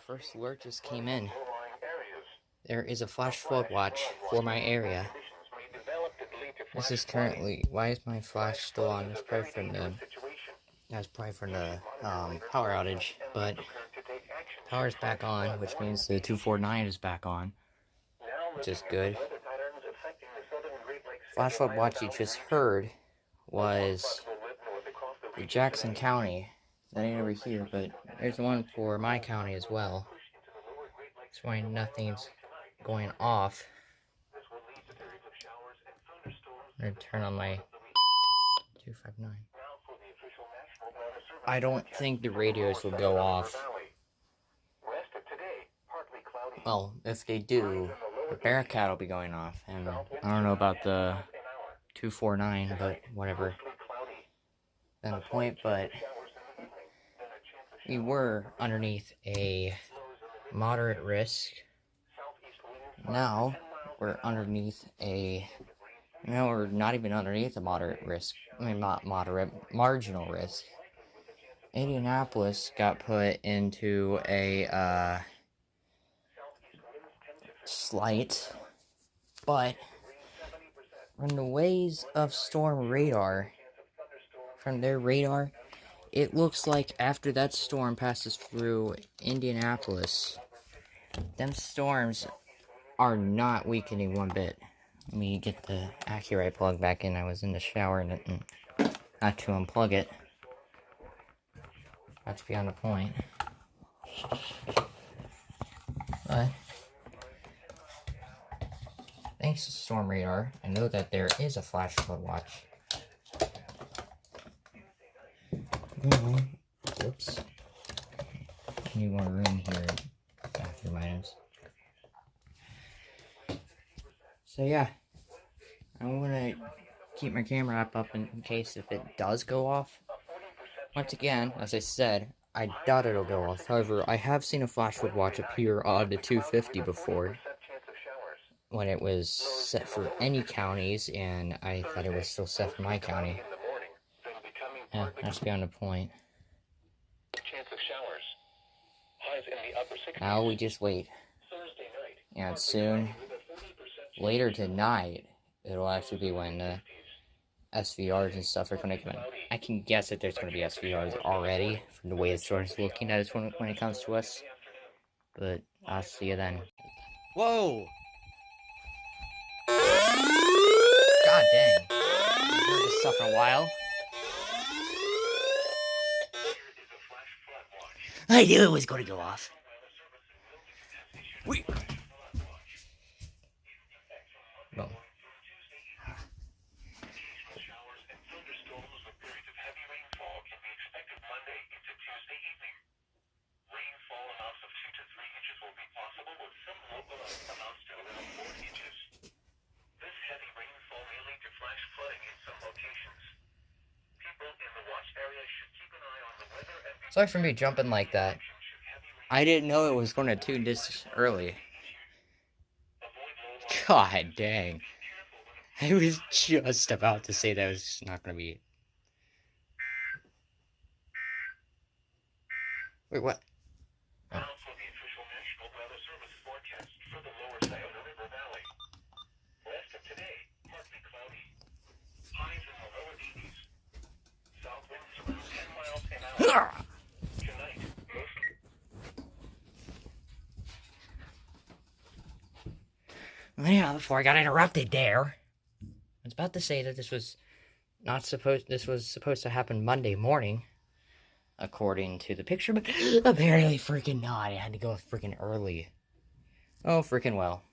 first alert just came in. There is a flash flood watch for my area. This is currently... Why is my flash still on? It's probably from the power outage, but power's back on, which means the 249 is back on, which is good. Flash flood watch you just heard was the Jackson County. That ain't over here, but there's one for my county as well. That's why nothing's going off. I'm gonna turn on my 259. I don't think the radios will go off. Well, if they do, the Bearcat will be going off, and I don't know about the 249, but whatever. Then the point, but we were underneath a moderate risk. Now we're underneath a... No, we're not even underneath a moderate risk. I mean, not moderate, marginal risk. Indianapolis got put into a slight, but from the ways of storm radar, from their radar, it looks like after that storm passes through Indianapolis, them storms are not weakening one bit. Let me get the Accurate plug back in. I was in the shower and had to unplug it. That's beyond the point. But thanks to storm radar, I know that there is a flash flood watch. Whoops. Need more room here. Bathroom items. So yeah, I'm gonna keep my camera up in case if it does go off. Once again, as I said, I doubt it'll go off. However, I have seen a flash flood watch appear on the 250 before, when it was set for any counties, and I thought it was still set for my county. Yeah, that's beyond the point. Now we just wait. And soon, later tonight, it'll actually be when the SVRs and stuff are going to come in. I can guess that there's going to be SVRs already from the way the store's looking at it when it comes to us. But I'll see you then. Whoa! God dang. I've heard this stuff in a while. I knew it was going to go off. Wait. No. Sorry for me jumping like that. I didn't know it was going to tune this early. God dang. I was just about to say that was not going to be... Wait, what? Oh. Yeah, before I got interrupted there. I was about to say that this was supposed to happen Monday morning, according to the picture, but apparently freaking not. I had to go freaking early. Oh, freaking well.